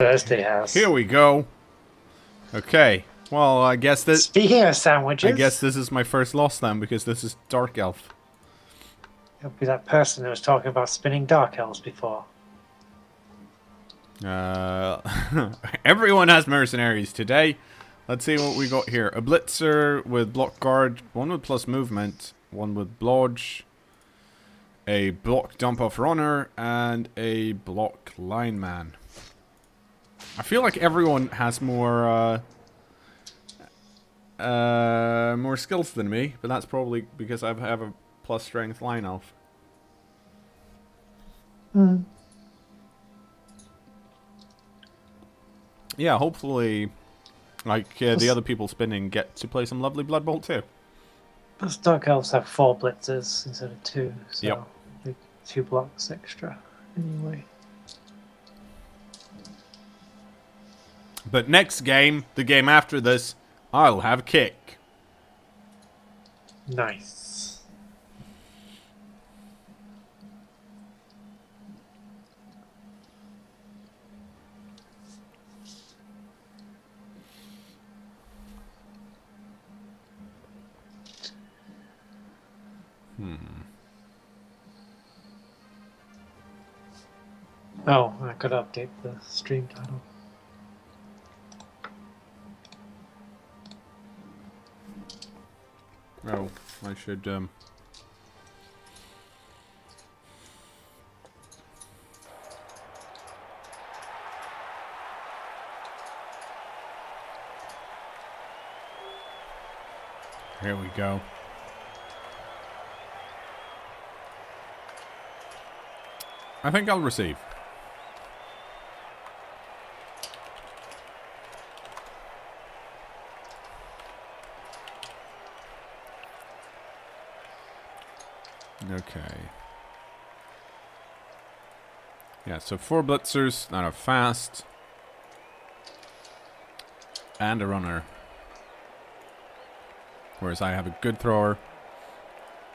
Thursday house. Here we go. Okay. Well, I guess Speaking of sandwiches, this is my first loss then, because this is Dark Elf. it'll be that person who was talking about spinning Dark Elves before. Everyone has mercenaries today. Let's see what we got here. A blitzer with block guard, one with plus movement, one with blodge, a block dump off runner, and a block lineman. I feel like everyone has more skills than me, but that's probably because I have a plus strength line elf. Yeah, hopefully, like the other people spinning get to play some lovely Blood Bolt too. Plus, Dark Elves have 4 blitzers instead of 2, so Yep. 2 blocks extra anyway. But next game, the game after this, I'll have kick. Nice. Oh, I could update the stream title. Oh, I should Here we go. I think I'll receive. Okay. Yeah, so 4 blitzers that are fast. And a runner. Whereas I have a good thrower,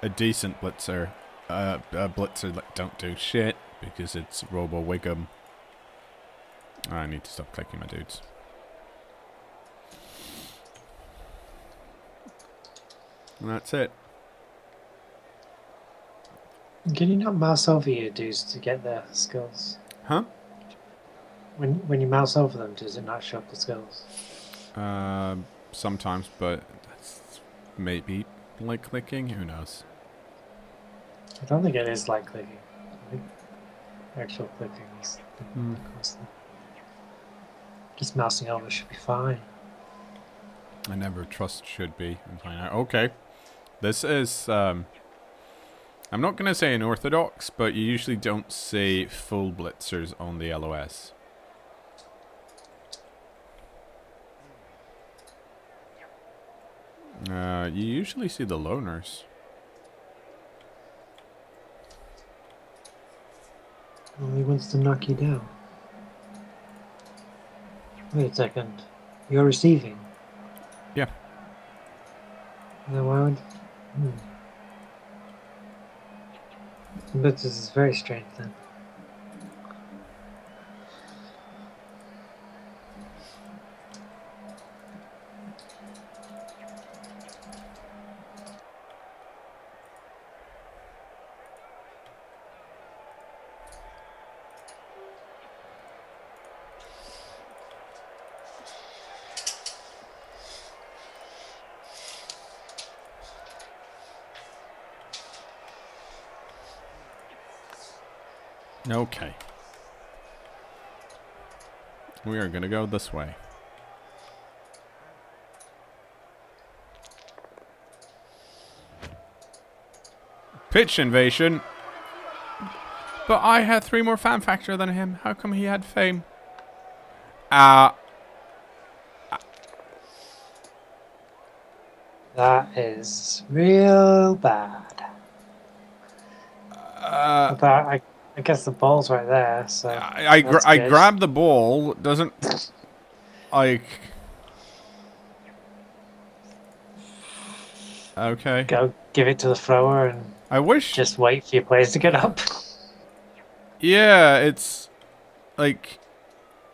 a decent blitzer, a blitzer that don't do shit because it's Robo Wiggum. I need to stop clicking my dudes. And that's it. Can you not mouse over your dudes to get their skills? Huh? When you mouse over them, does it not show up the skills? Sometimes, but that's maybe like clicking. Who knows? I don't think it is like clicking. I think actual clicking is constant. Just mousing over should be fine. I never trust should be and find out. Okay. This is, I'm not going to say unorthodox, but you usually don't see full blitzers on the LOS. You usually see the loners. Well, he wants to knock you down. Wait a second. You're receiving? Yeah. Then why would... But this is very strange then. Okay. We are going to go this way. Pitch invasion. But I had 3 more fan factor than him. How come he had fame? That is real bad. But I guess the ball's right there, so... I grab the ball. Doesn't... Like... Okay. Go give it to the thrower and I wish... just wait for your players to get up. Yeah, it's... Like...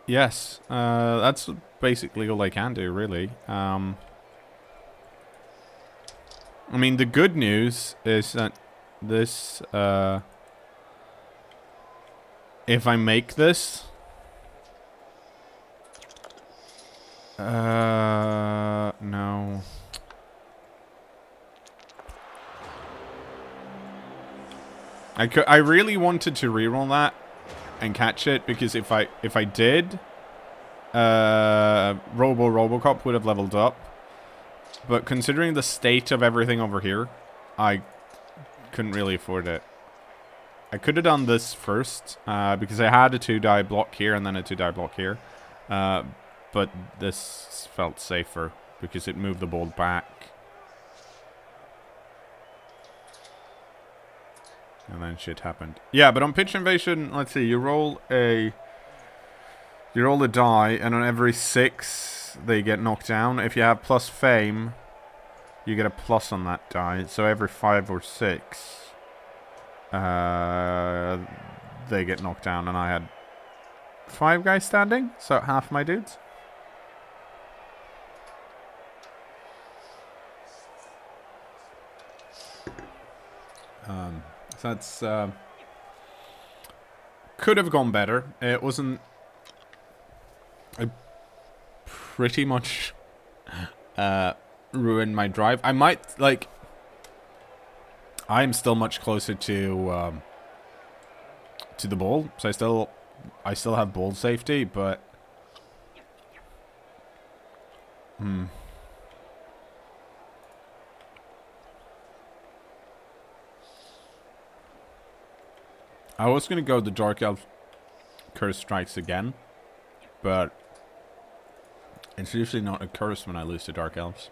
Yes, that's basically all I can do, really. I mean, the good news is that this, if I make this, no. I really wanted to reroll that and catch it, because if I did, Robocop would have leveled up. But considering the state of everything over here, I couldn't really afford it. I could have done this first, because I had a 2-die block here and then a 2-die block here. But this felt safer, because it moved the ball back. And then shit happened. Yeah, but on Pitch Invasion, let's see, you roll a die, and on every 6, they get knocked down. If you have plus fame, you get a plus on that die. So every 5 or 6, they get knocked down, and I had 5 guys standing, so half my dudes. So that's could have gone better. It wasn't. I pretty much ruined my drive. I might, like, I'm still much closer to the ball, so I still have ball safety, but I was gonna go the Dark Elf Curse Strikes again, but it's usually not a curse when I lose to Dark Elves.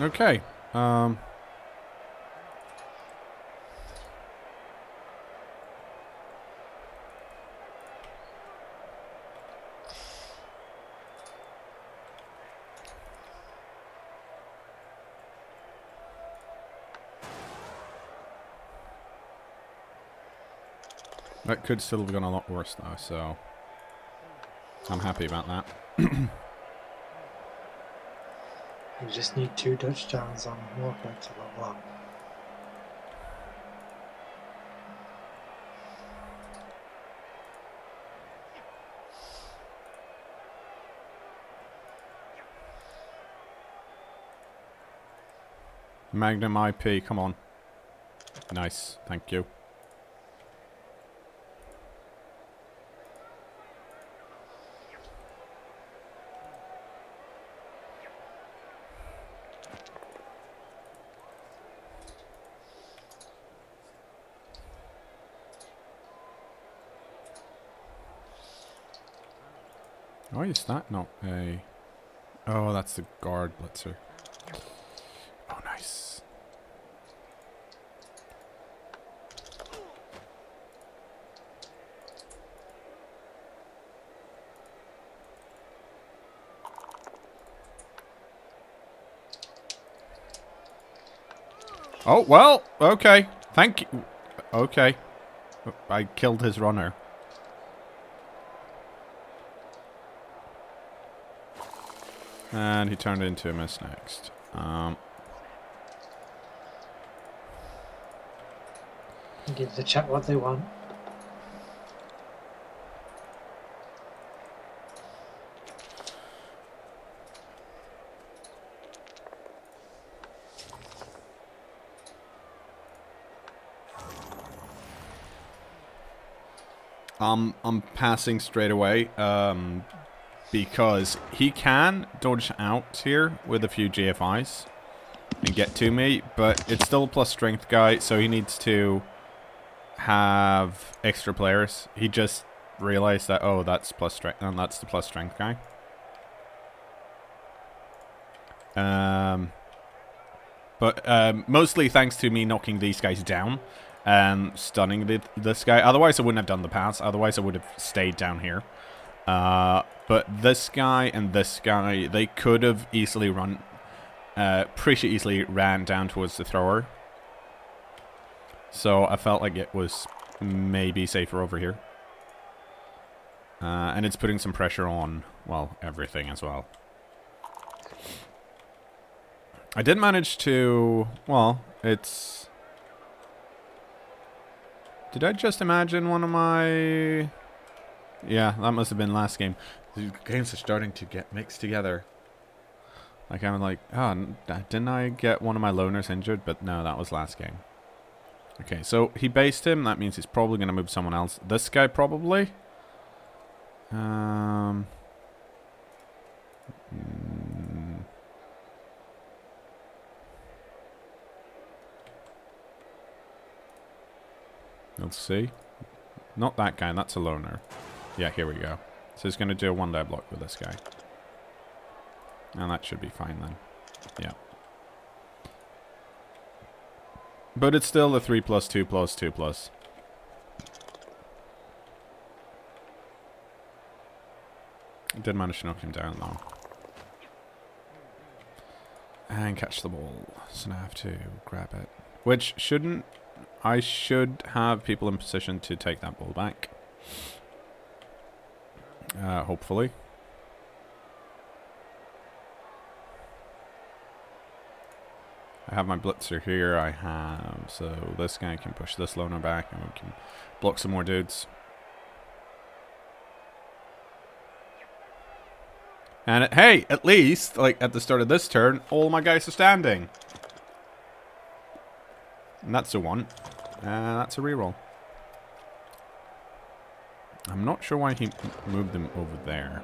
Okay. That could still have gone a lot worse, though, so I'm happy about that. You just need 2 touchdowns on Walker to level up. Magnum IP, come on. Nice, thank you. Why is that not a... Oh, that's the guard blitzer. Oh, nice. Oh, well, okay. Thank you. Okay. I killed his runner. And he turned into a miss next. Give the chat what they want. I'm passing straight away. Because he can dodge out here with a few GFIs and get to me, but it's still a plus strength guy, so he needs to have extra players. He just realized that, oh, that's plus strength, and that's the plus strength guy. But mostly thanks to me knocking these guys down and stunning this guy. Otherwise, I wouldn't have done the pass. Otherwise, I would have stayed down here. But this guy and this guy, they could have easily run, pretty easily ran down towards the thrower. So I felt like it was maybe safer over here. And it's putting some pressure on, well, everything as well. I did manage to, well, it's... Did I just imagine one of my... Yeah, that must have been last game. The games are starting to get mixed together. Like, I'm like, oh, didn't I get one of my loners injured? But no, that was last game. Okay, so he based him. That means he's probably going to move someone else. This guy, probably. Let's see. Not that guy, that's a loner. Yeah, here we go. So he's going to do a one-die block with this guy. And that should be fine then. Yeah. But it's still a 3+2+2+. Did manage to knock him down though. And catch the ball. So now I have to grab it. Which shouldn't... I should have people in position to take that ball back. Hopefully. I have my blitzer here. I have... So this guy can push this loner back and we can block some more dudes. And hey, at least, like at the start of this turn, all my guys are standing. And that's a 1. That's a reroll. I'm not sure why he moved them over there.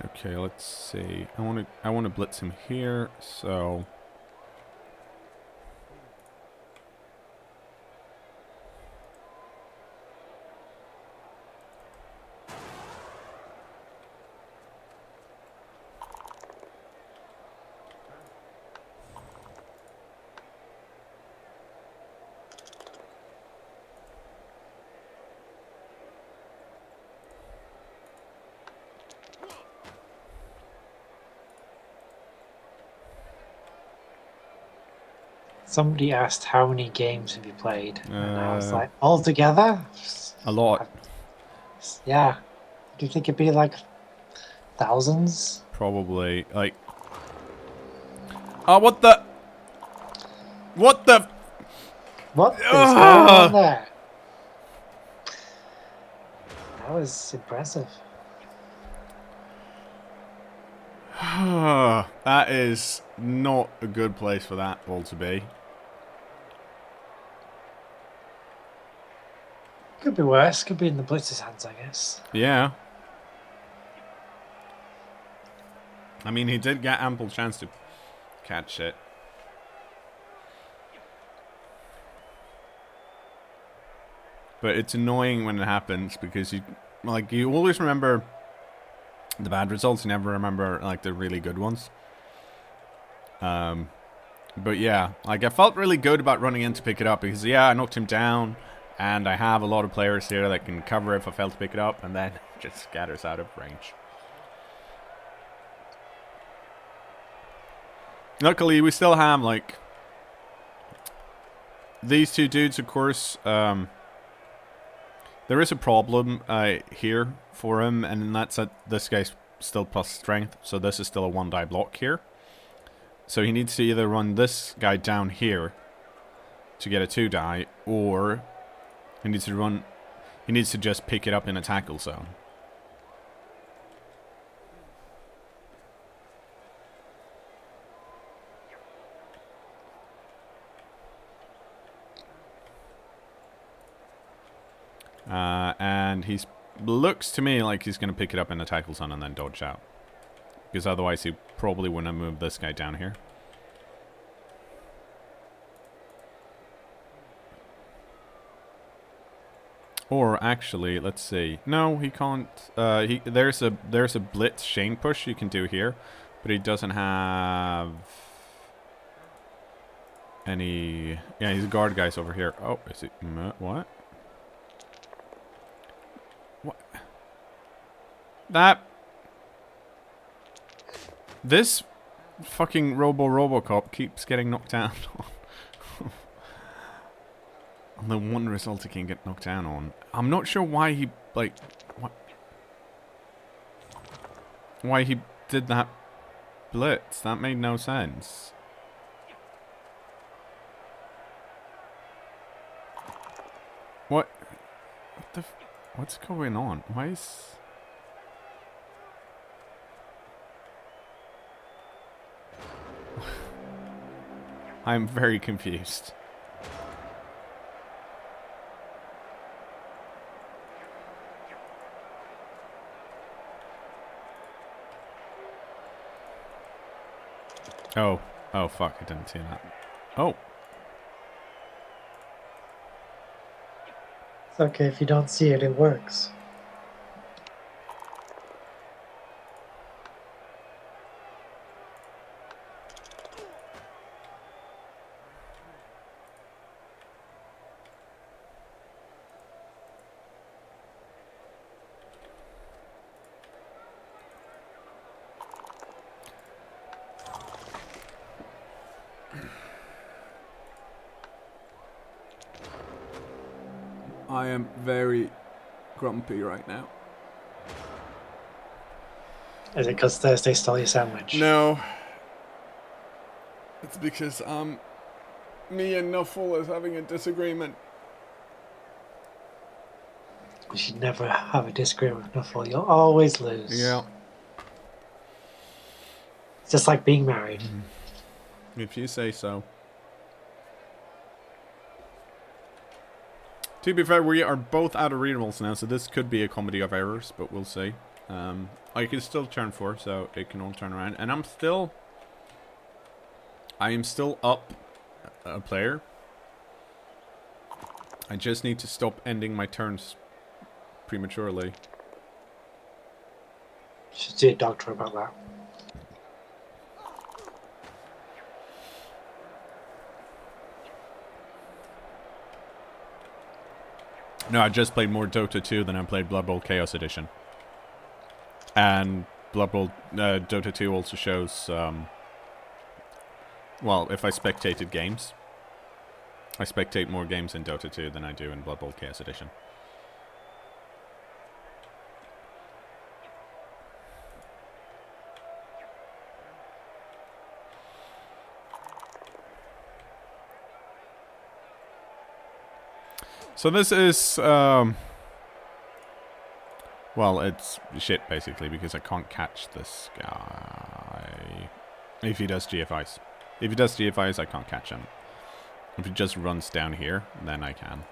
Okay, let's see. I want to blitz him here, so Somebody asked how many games have you played, and I was like, altogether, a lot. Yeah. Do you think it'd be like thousands? Probably like. Oh, what the? What the? What is going on there? That was impressive. That is not a good place for that ball to be. Could be worse. Could be in the blitzer's hands, I guess. Yeah. I mean, he did get ample chance to catch it. But it's annoying when it happens because you always remember the bad results. You never remember like the really good ones. But yeah, like I felt really good about running in to pick it up because yeah, I knocked him down. And I have a lot of players here that can cover if I fail to pick it up, and then it just scatters out of range. Luckily, we still have, like, these two dudes, of course, there is a problem here for him, and that's that this guy's still plus strength, so this is still a 1-die block here. So he needs to either run this guy down here to get a 2-die, or he needs to just pick it up in a tackle zone. And he looks to me like he's going to pick it up in a tackle zone and then dodge out. Because otherwise he probably wouldn't have moved this guy down here. Or actually, let's see. No, he can't. There's a blitz chain push you can do here, but he doesn't have any. Yeah, he's guard guys over here. Oh, is he? What? What? This fucking Robocop keeps getting knocked down on. The one result he can get knocked down on. I'm not sure why he, like, why he did that blitz. That made no sense. What's going on? Why is... I'm very confused. Oh. Oh, fuck. I didn't see that. Oh. It's okay if you don't see it, it works. I am very grumpy right now. Is it because Thursday stole your sandwich? No. It's because, me and Nuffle is having a disagreement. You should never have a disagreement with Nuffle. You'll always lose. Yeah. It's just like being married. If you say so. To be fair, we are both out of rerolls now, so this could be a comedy of errors, but we'll see. I can still turn 4, so it can all turn around. And I am still up a player. I just need to stop ending my turns prematurely. Should see a doctor about that. No, I just played more Dota 2 than I played Blood Bowl Chaos Edition. And Blood Bowl Dota 2 also shows, well, if I spectated games, I spectate more games in Dota 2 than I do in Blood Bowl Chaos Edition. So this is, well, it's shit, basically, because I can't catch this guy. If he does GFIs. If he does GFIs, I can't catch him. If he just runs down here, then I can.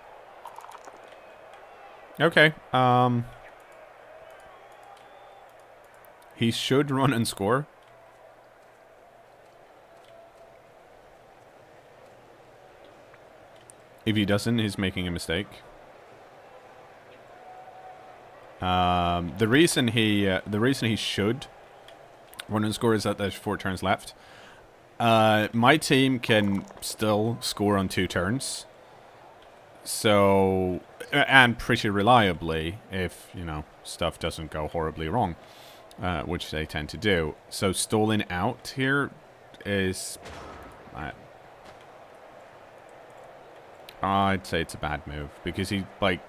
Okay, he should run and score. If he doesn't, he's making a mistake. The reason he should run and score is that there's 4 turns left. My team can still score on 2 turns. So, and pretty reliably, if, you know, stuff doesn't go horribly wrong, which they tend to do. So stalling out here is... I'd say it's a bad move because he like.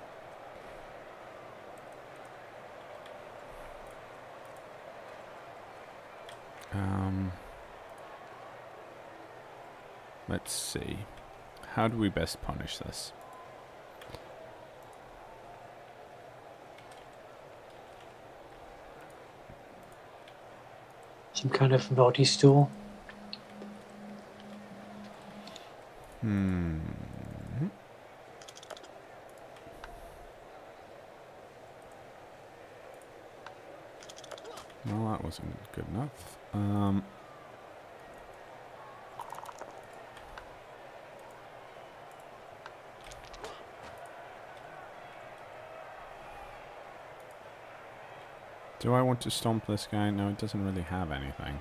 Let's see. How do we best punish this? Some kind of naughty stool. Hmm. Well, that wasn't good enough. Do I want to stomp this guy? No, it doesn't really have anything.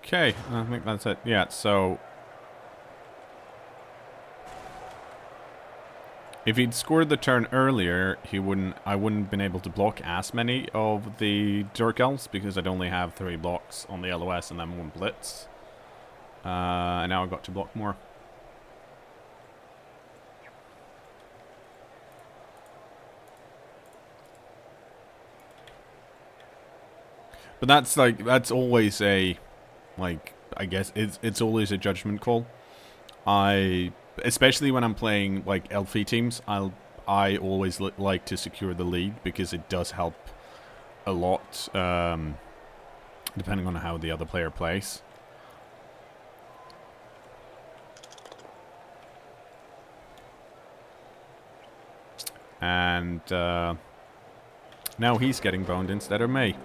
Okay, I think that's it. Yeah, so if he'd scored the turn earlier, I wouldn't have been able to block as many of the Dark Elves because I'd only have 3 blocks on the LOS and then 1 blitz. And now I've got to block more. But that's always a, like, I guess it's always a judgment call. Especially when I'm playing like Elfie teams, I always like to secure the lead because it does help a lot, depending on how the other player plays. And now he's getting boned instead of me.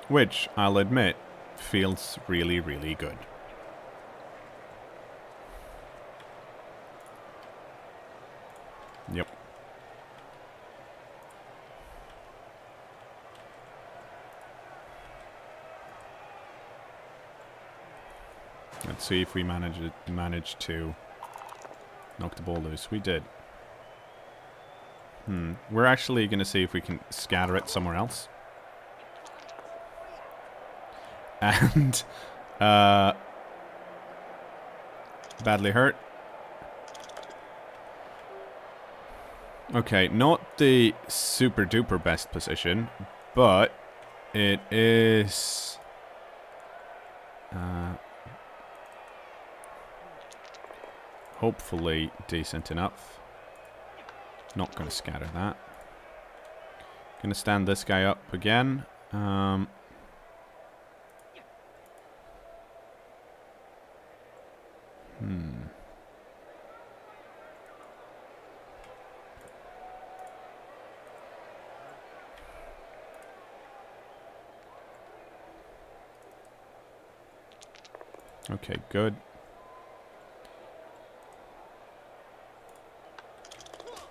Which, I'll admit, feels really, really good. Yep. Let's see if we manage to knock the ball loose. We did. We're actually going to see if we can scatter it somewhere else. And badly hurt. Okay, not the super duper best position, but it is hopefully decent enough. Not going to scatter that. Going to stand this guy up again. Okay, good.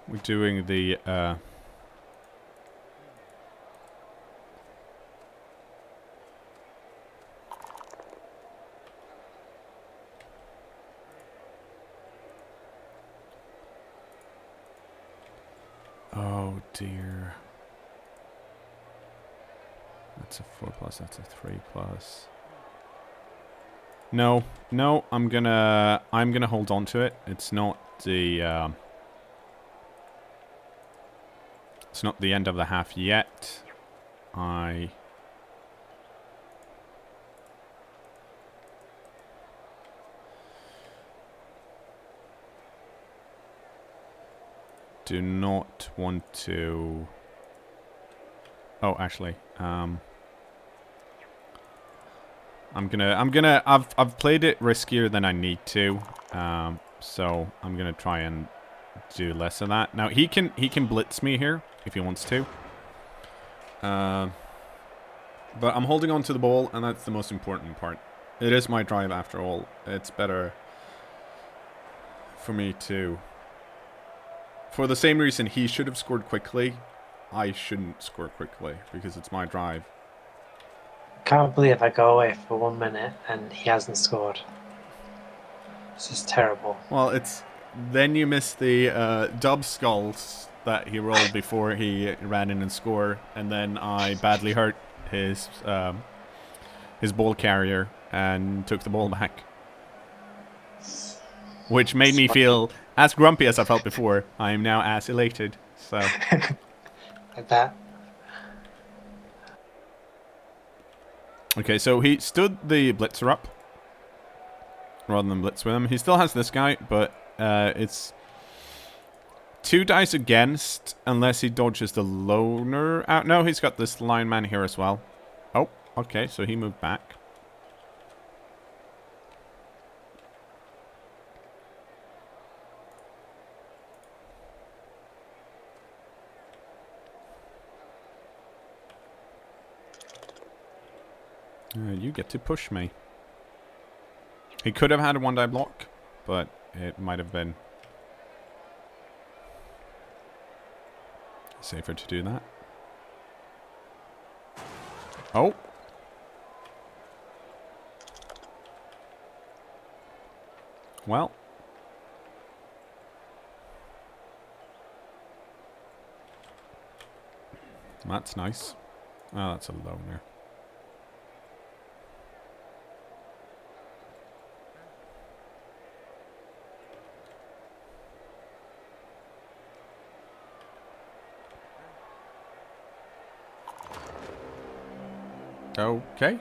We're doing the oh dear. That's a 4+, that's a 3+. No, I'm gonna hold on to it. It's not the end of the half yet. I do not want to. Oh, actually, I've played it riskier than I need to. So I'm gonna try and do less of that. Now he can blitz me here if he wants to. But I'm holding on to the ball, and that's the most important part. It is my drive after all. It's better for me to... For the same reason he should have scored quickly, I shouldn't score quickly, because it's my drive. Can't believe I go away for 1 minute and he hasn't scored. This is terrible. Well, it's... Then you miss the dub skulls that he rolled before he ran in and scored, and then I badly hurt his ball carrier and took the ball back. Which made me feel as grumpy as I felt before. I am now as elated. So Like that. okay, so he stood the blitzer up rather than blitz with him. He still has this guy, but it's 2 dice against unless he dodges the loner out. No, he's got this lineman here as well. Oh, okay, so he moved back. You get to push me. He could have had a 1-die block, but it might have been safer to do that. Oh. Well. That's nice. Oh, that's a loner. Okay.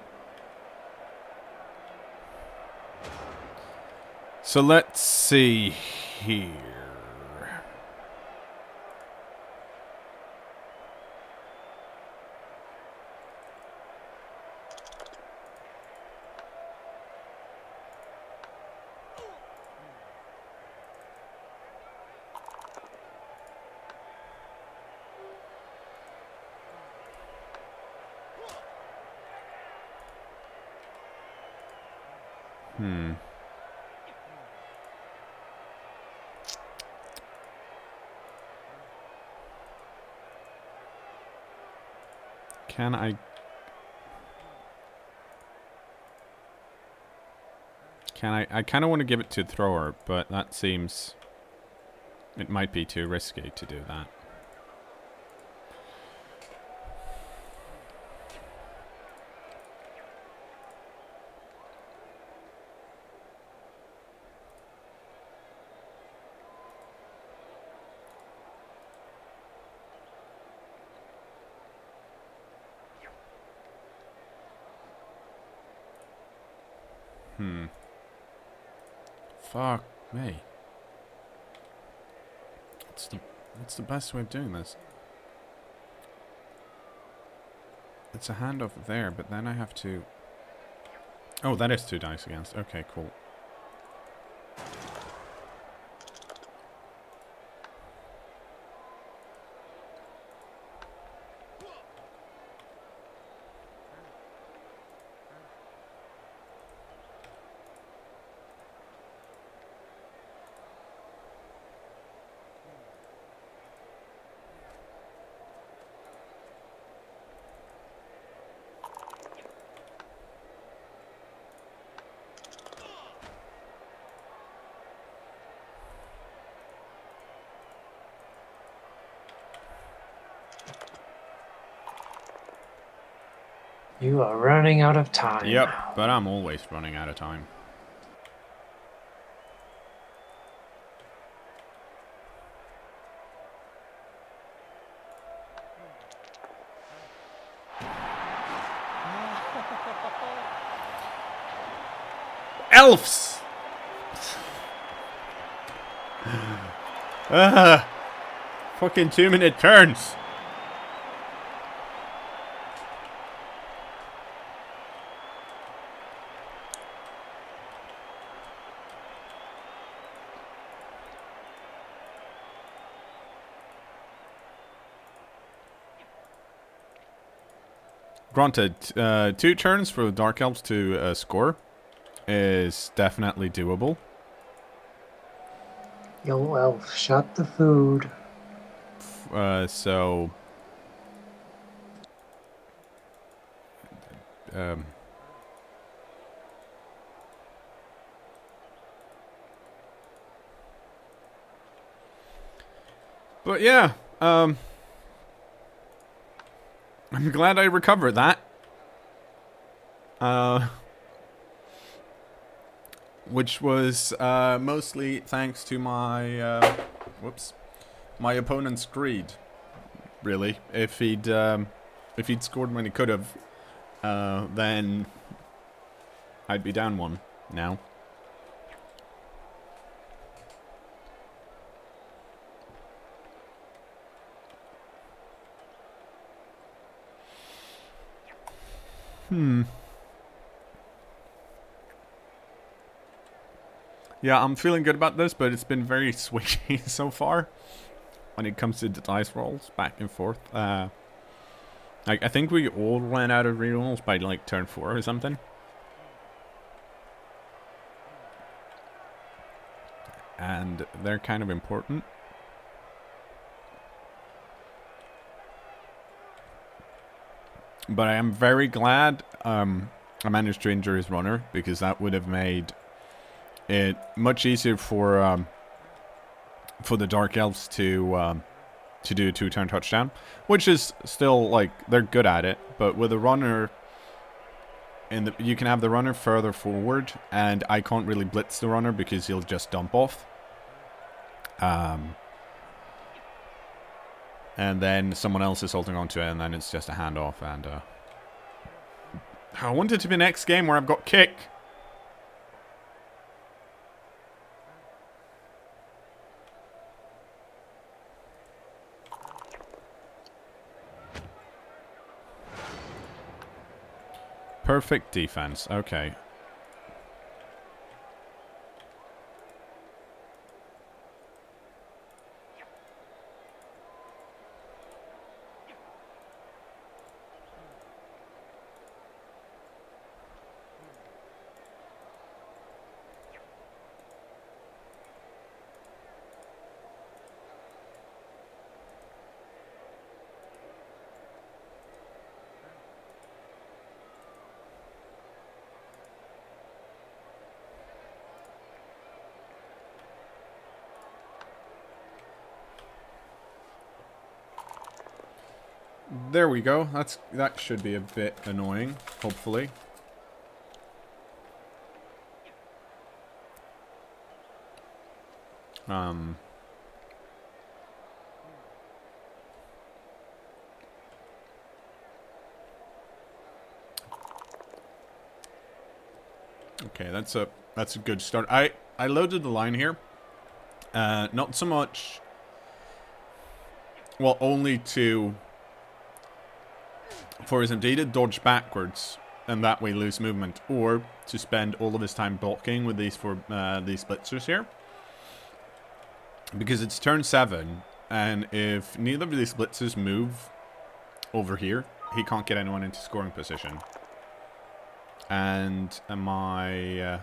So let's see here. Can I kind of want to give it to the thrower, but that seems... It might be too risky to do that. Fuck me. What's the best way of doing this? It's a handoff there, but then I have to... Oh, that is 2 dice against. Okay, cool. You are running out of time. Yep, but I'm always running out of time. Elves! Fucking 2-minute turns. Granted, 2 turns for the Dark Elves to score is definitely doable. Yo, elf, shut the food. So... But yeah, I'm glad I recovered that. Which was mostly thanks to my my opponent's greed. Really, if he'd scored when he could have, then I'd be down 1 now. Yeah, I'm feeling good about this, but it's been very switchy so far when it comes to the dice rolls back and forth. I think we all ran out of rerolls by like turn 4 or something. And they're kind of important. But I am very glad I managed to injure his runner, because that would have made it much easier for the Dark Elves to do a 2-turn touchdown, which is still, like, they're good at it. But with a runner, you can have the runner further forward, and I can't really blitz the runner because he'll just dump off. And then someone else is holding on to it, and then it's just a handoff. And I want it to be next game where I've got kick. Perfect defense. Okay. There we go. That should be a bit annoying, hopefully. Okay, that's a good start. I loaded the line here. Not so much. Well, only for his empty to dodge backwards and that way lose movement, or to spend all of his time blocking with these these blitzers here, because it's turn 7, and if neither of these blitzers move over here, he can't get anyone into scoring position. And my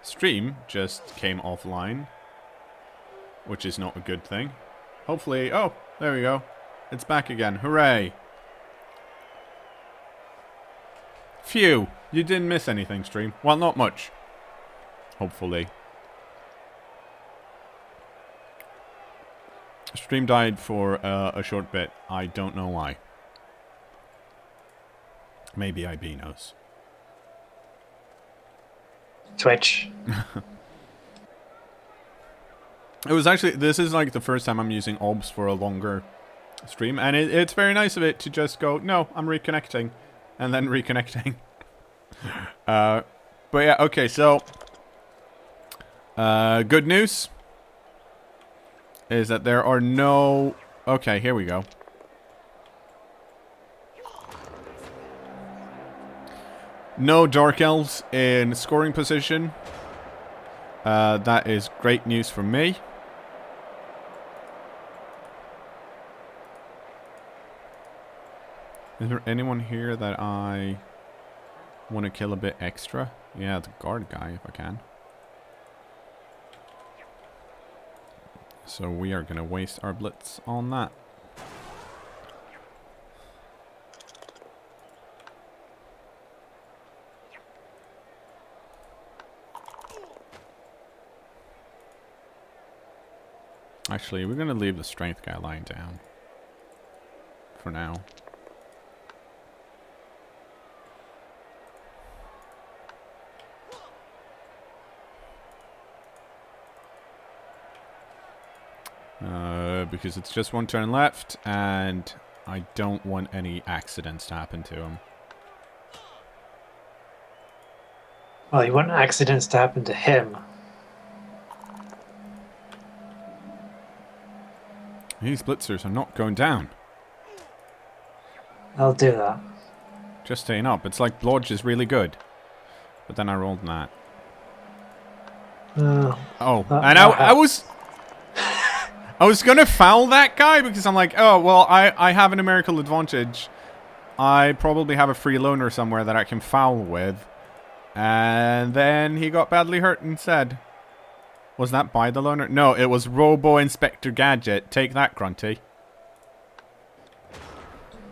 stream just came offline, which is not a good thing. Hopefully, oh, there we go, it's back again. Hooray! Phew, you didn't miss anything, stream. Well, not much. Hopefully. Stream died for a short bit. I don't know why. Maybe IB knows. Twitch. It was actually, this is like the first time I'm using OBS for a longer stream, and it's very nice of it to just go, no, I'm reconnecting. And then reconnecting. But yeah, okay, so good news is that there are no... Okay, here we go. No Dark Elves in scoring position. That is great news for me. Is there anyone here that I want to kill a bit extra? Yeah, the guard guy, if I can. So we are going to waste our blitz on that. Actually, we're going to leave the strength guy lying down. For now. Because it's just one turn left, and I don't want any accidents to happen to him. Well, you want accidents to happen to him. These blitzers are not going down. I'll do that. Just staying up. It's like Blodge is really good. But then I rolled that. Oh, and I was... I was gonna foul that guy because I'm like, oh, well, I have a numerical advantage. I probably have a free loner somewhere that I can foul with. And then he got badly hurt instead. Was that by the loner? No, it was Robo Inspector Gadget. Take that, Grunty.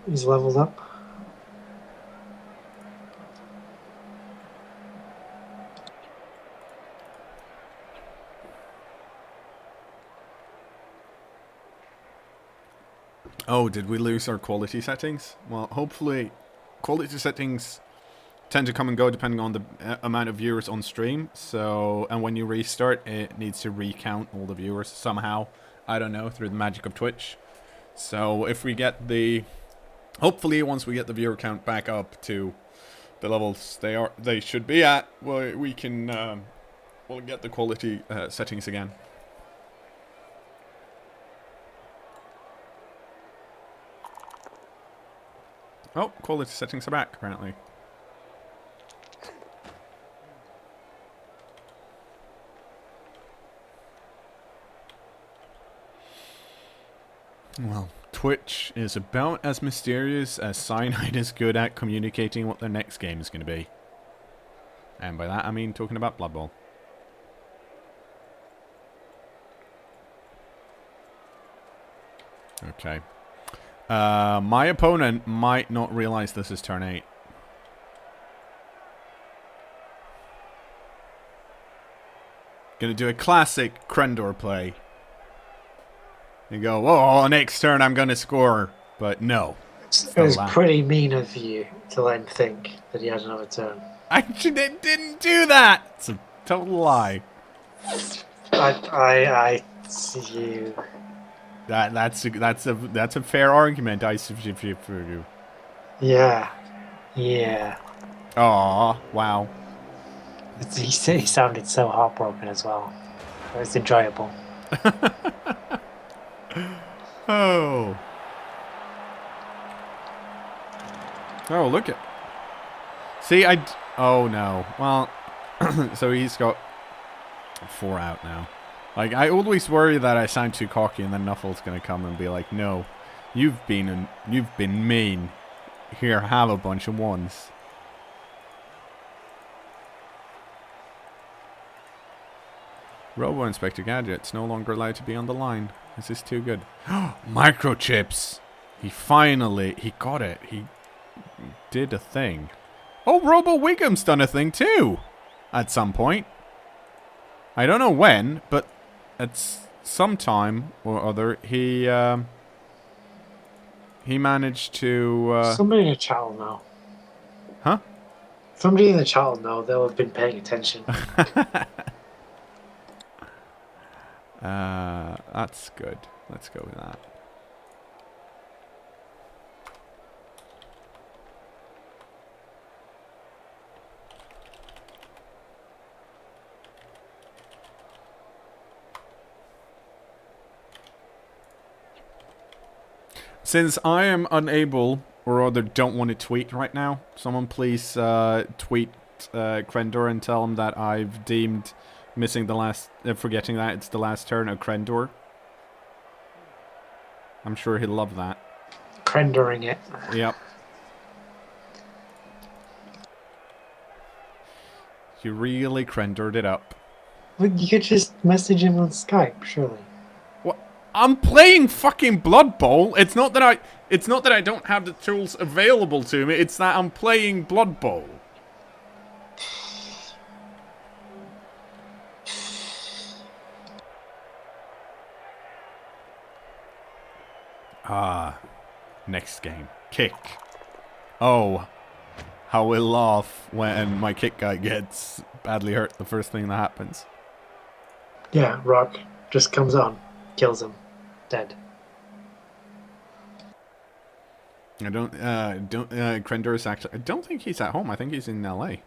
He's leveled up. Oh, did we lose our quality settings? Well, hopefully quality settings tend to come and go depending on the amount of viewers on stream. So, and when you restart, it needs to recount all the viewers somehow. I don't know, through the magic of Twitch. So if we get the... Hopefully once we get the viewer count back up to the levels they should be at, well, we can we'll get the quality settings again. Oh, quality settings are back, apparently. Well, Twitch is about as mysterious as Cyanide is good at communicating what their next game is going to be. And by that I mean talking about Blood Bowl. Okay. My opponent might not realize this is turn 8. Gonna do a classic cKnoor play. And go, oh, next turn I'm gonna score. But no. It was pretty mean of you to let him think that he had another turn. I didn't do that! It's a total lie. I see you. That's a fair argument. I submit for you. Yeah. Yeah. Aw, wow. He sounded so heartbroken as well. It was enjoyable. Oh. Oh, look at. See, oh no. Well, so he's got 4 out now. Like, I always worry that I sound too cocky and then Nuffle's gonna come and be like, no, you've been mean. Here, have a bunch of 1s. Robo Inspector Gadget's no longer allowed to be on the line. This is too good. Microchips! He got it. He did a thing. Oh, Robo Wiggum's done a thing too! At some point. I don't know when, but at some time or other, he managed to... Somebody in the chat will know. Huh? Somebody in the chat will know. They'll have been paying attention. That's good. Let's go with that. Since I am unable, or rather don't want to tweet right now, someone please tweet cKnoor and tell him that I've deemed missing the last, forgetting that it's the last turn of cKnoor. I'm sure he'll love that. Crendoring it. Yep. You really crendered it up. Well, you could just message him on Skype, surely. What? I'm playing fucking Blood Bowl. It's not that I don't have the tools available to me. It's that I'm playing Blood Bowl. Next game. Kick. Oh, how we'll laugh when my kick guy gets badly hurt the first thing that happens. Yeah, Rock just comes on, kills him, dead. Crender's actually, I don't think he's at home. I think he's in LA.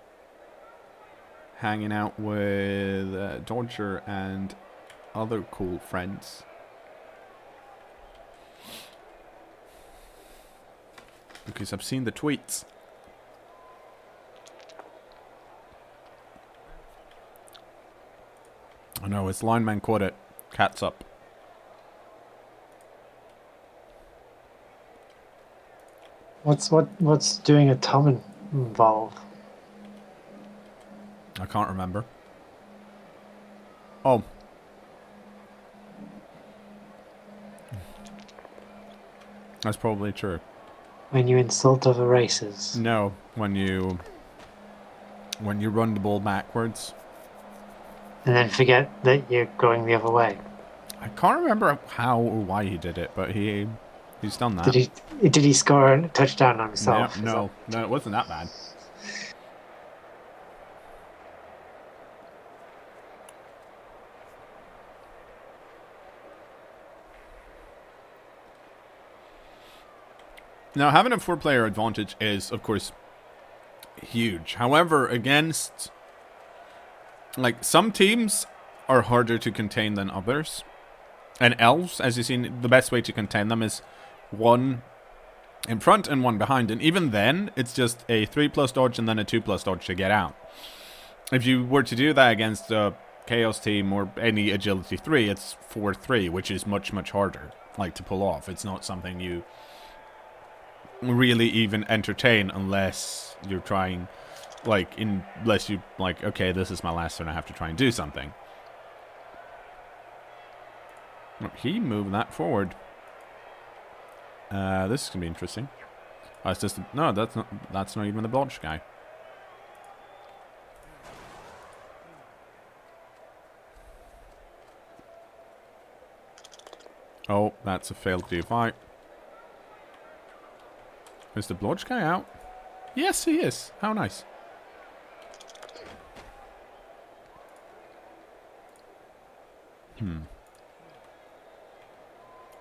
Hanging out with Dodger and other cool friends. Because I've seen the tweets. Oh no, his lineman caught it. Cat's up. What's doing a thumb involve? I can't remember. Oh. That's probably true. When you insult other races. No, when you run the ball backwards. And then forget that you're going the other way. I can't remember how or why he did it, but he's done that. Did he score a touchdown on himself? No, it wasn't that bad. Now, having a 4-player advantage is, of course, huge. However, against... like, some teams are harder to contain than others. And elves, as you've seen, the best way to contain them is one in front and one behind. And even then, it's just a 3+ dodge and then a 2+ dodge to get out. If you were to do that against a Chaos team or any Agility 3, it's 4-3, which is much, much harder, like, to pull off. It's not something you really even entertain unless you're trying, unless you, okay, this is my last turn, I have to try and do something. He moved that forward. This is gonna be interesting. Oh, it's just no. That's not even the blodge guy. Oh, that's a failed D5. Is the blodge guy out? Yes, he is. How nice.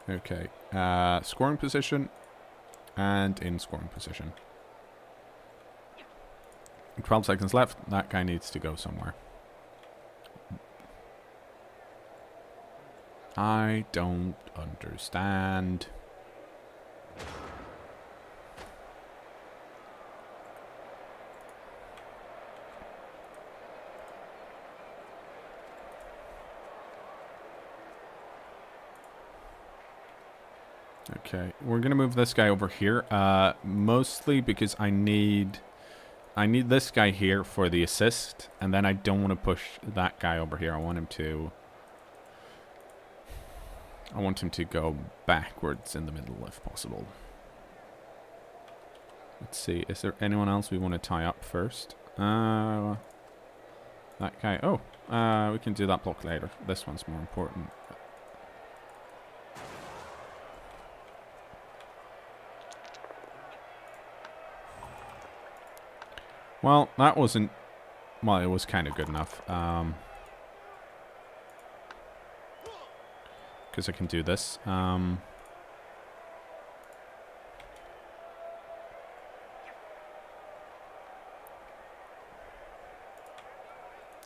Okay. Scoring position. And in scoring position. 12 seconds left. That guy needs to go somewhere. I don't understand. Okay, we're gonna move this guy over here, mostly because I need this guy here for the assist, and then I don't want to push that guy over here. I want him to go backwards in the middle if possible. Let's see, is there anyone else we want to tie up first? That guy. Oh, we can do that block later. This one's more important. Well, that wasn't... well, it was kind of good enough. Because I can do this.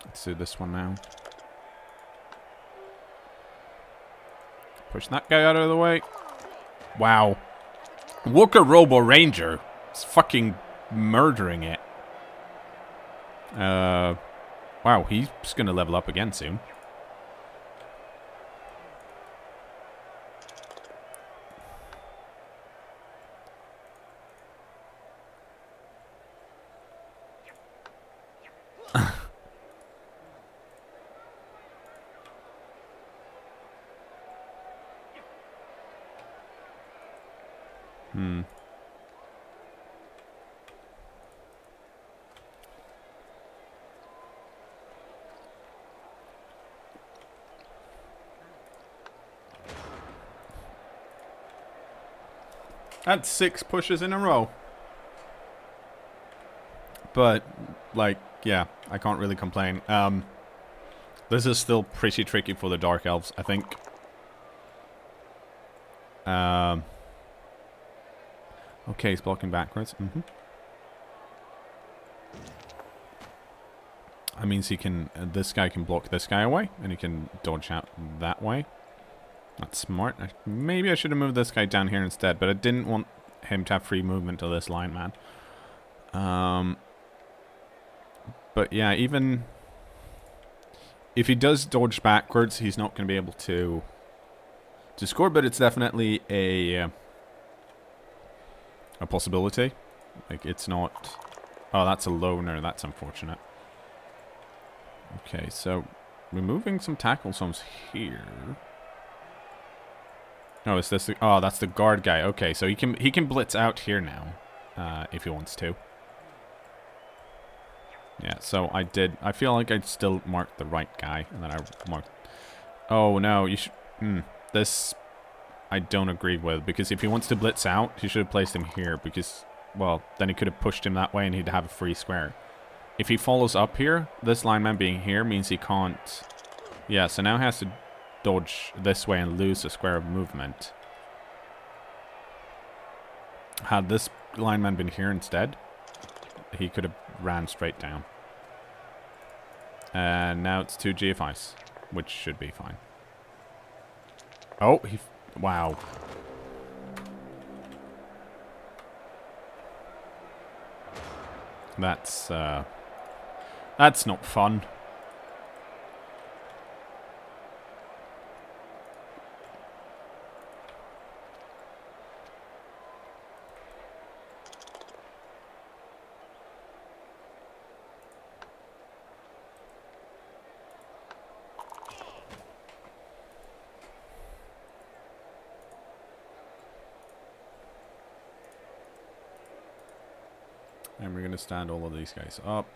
Let's do this one now. Push that guy out of the way. Wow. Walker Robo Ranger is fucking murdering it. Wow, he's gonna level up again soon. Hmm. That's 6 pushes in a row. But, like, yeah, I can't really complain. This is still pretty tricky for the Dark Elves, I think. Okay, he's blocking backwards. That means he can. This guy can block this guy away, and he can dodge out that way. That's smart. Maybe I should have moved this guy down here instead, but I didn't want him to have free movement to this line, man. But yeah, even if he does dodge backwards, he's not going to be able to score. But it's definitely a possibility. Like, it's not. Oh, that's a loner. That's unfortunate. Okay, so removing some tackle zones here. Oh, is this the, oh, that's the guard guy. Okay, so he can blitz out here now, if he wants to. Yeah, so I feel like I still marked the right guy, and then I marked. Oh no, you should. This I don't agree with, because if he wants to blitz out, he should have placed him here, because, well, then he could have pushed him that way, and he'd have a free square. If he follows up here, this lineman being here means he can't. Yeah, so now he has to dodge this way and lose a square of movement. Had this lineman been here instead, he could have ran straight down. And now it's 2 GFIs, which should be fine. Oh, wow. That's not fun. And we're going to stand all of these guys up.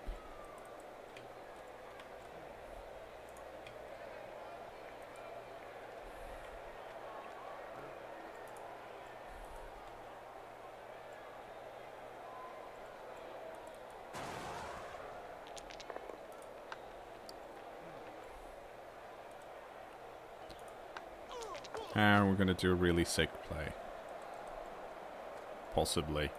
And we're going to do a really sick play. Possibly.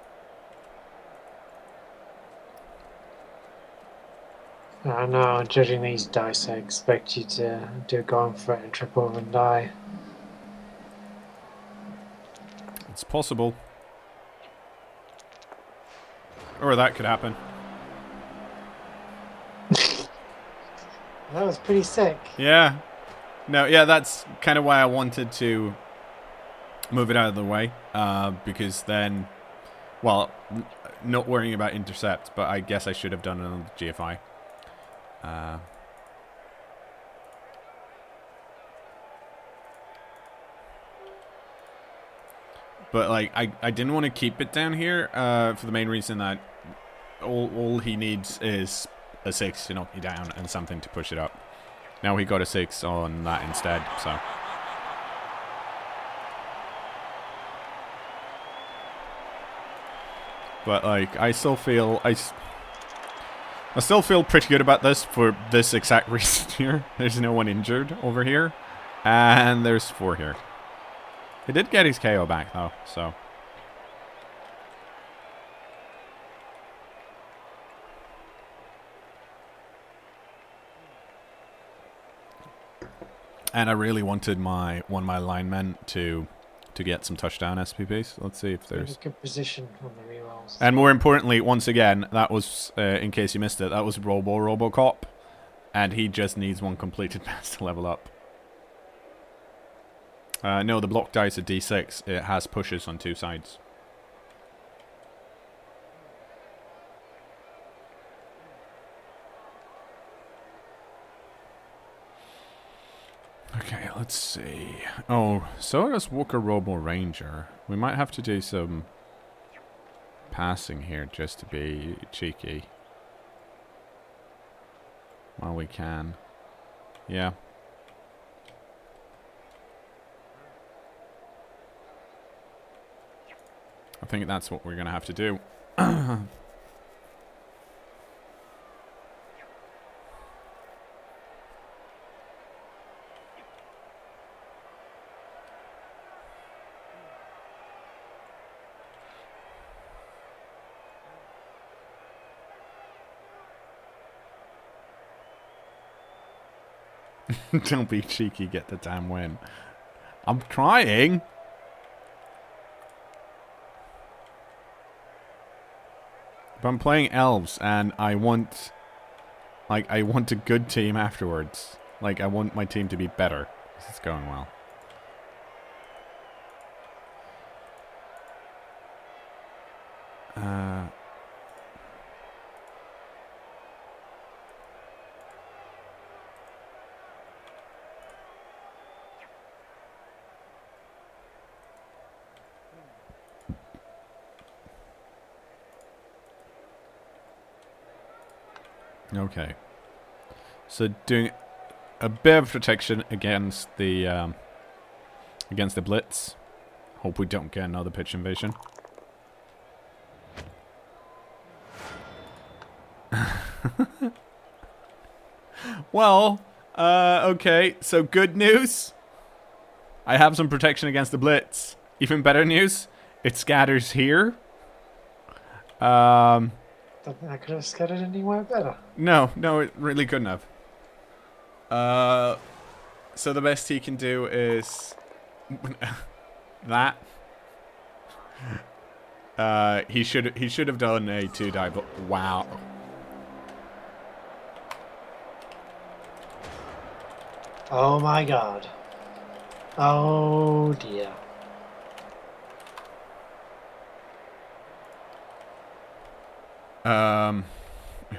I know, judging these dice, I expect you to do going for it and trip over and die. It's possible. Or that could happen. That was pretty sick. Yeah. No, yeah, that's kind of why I wanted to move it out of the way. Because then, well, not worrying about intercept, but I guess I should have done it on the GFI. But, like, I didn't want to keep it down here for the main reason that all he needs is a 6 to knock you down and something to push it up. Now he got a 6 on that instead, so. But, like, I still feel pretty good about this for this exact reason here. There's no one injured over here. And there's 4 here. He did get his KO back, though, so. And I really wanted one of my linemen to get some touchdown SPPs. Let's see if there's... a good position on the rerolls. And more importantly, once again, that was, in case you missed it, that was Robocop. And he just needs 1 completed pass to level up. No, the block dice at D6. It has pushes on 2 sides. Okay, Let's see. Oh, so does Walker Robo Ranger. We might have to do some passing here just to be cheeky. While we can. Yeah. I think that's what we're going to have to do. Don't be cheeky, get the damn win. I'm trying. But I'm playing elves, and I want... Like, I want a good team afterwards. Like, I want my team to be better. Because it's going well. Okay. So doing a bit of protection against the blitz. Hope we don't get another pitch invasion. Well, okay. So good news. I have some protection against the blitz. Even better news, it scatters here. Don't think I could have scattered anywhere better. No, it really couldn't have. So the best he can do is that. He should have done a 2-die block. Wow. Oh my god. Oh dear.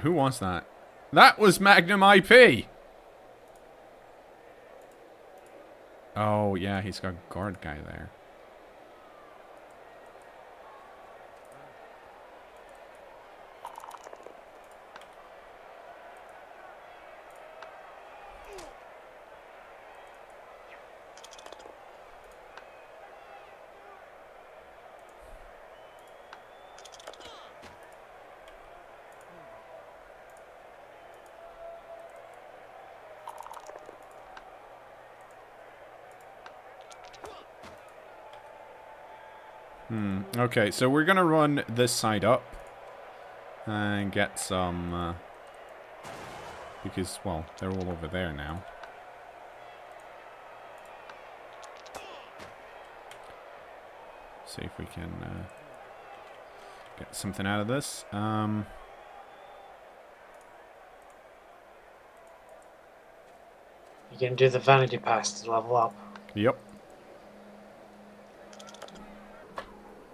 Who was that? That was Magnum IP. Oh yeah, he's got a guard guy there. Okay, so we're gonna run this side up and get some because, well, they're all over there now. See if we can get something out of this. You can do the vanity pass to level up. Yep.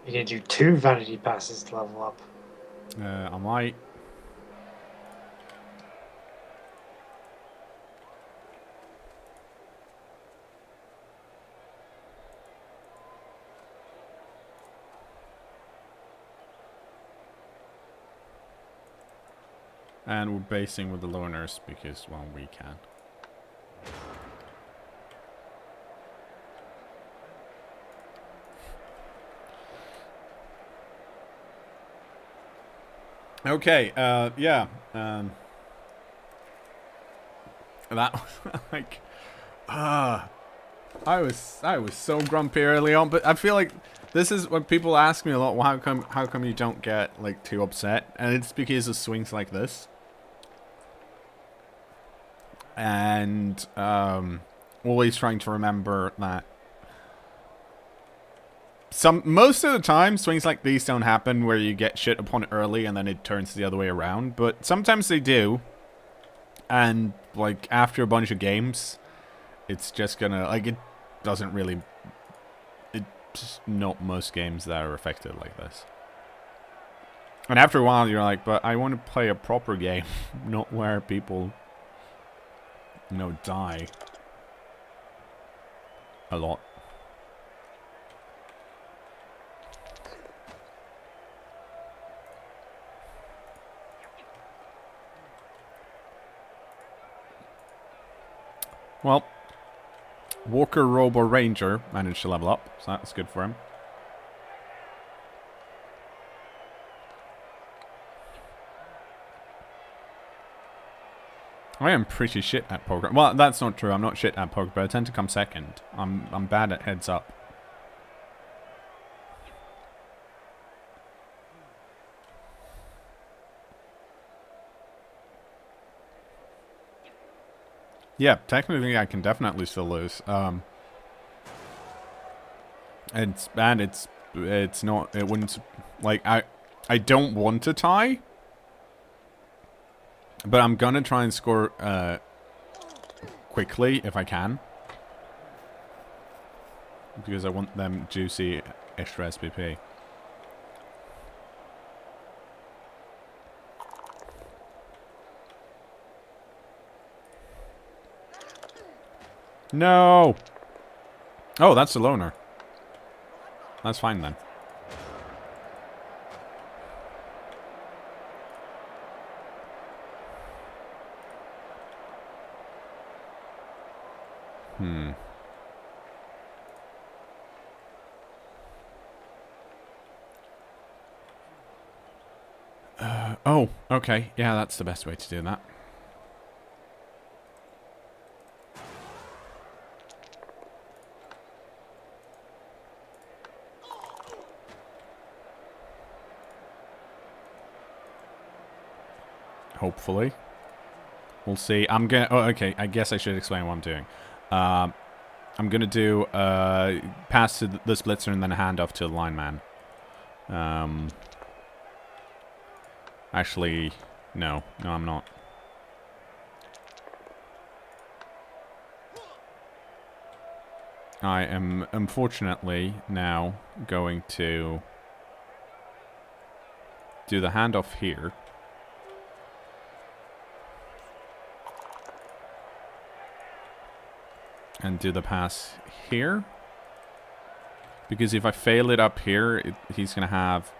You can do 2 vanity passes to level up. I might. And we're basing with the loners because, well, we can. Okay, yeah. That was like, I was so grumpy early on, but I feel like this is when people ask me a lot, well, how come you don't get like too upset? And it's because of swings like this. And always trying to remember that most of the time, swings like these don't happen where you get shit upon early and then it turns the other way around. But sometimes they do. And, like, after a bunch of games, it's just gonna, like, it doesn't really... It's not most games that are affected like this. And after a while, you're like, but I want to play a proper game, not where people, die. a lot. Well, Walker, Robo, Ranger managed to level up, so that's good for him. I am pretty shit at poker. Well, that's not true. I'm not shit at poker, but I tend to come second. I'm bad at heads up. Yeah, technically I can definitely still lose. It's bad. It's not. It wouldn't. Like I don't want to tie, but I'm gonna try and score quickly if I can, because I want them juicy extra SPP. No. Oh, that's the loner. That's fine then. Oh, okay. Yeah, that's the best way to do that. Hopefully. We'll see. I'm gonna... Oh, okay. I guess I should explain what I'm doing. I'm gonna do pass to the splitzer and then a handoff to the lineman. Actually, no. No, I'm not. I am, unfortunately, now going to do the handoff here. And do the pass here. Because if I fail it up here, he's going to have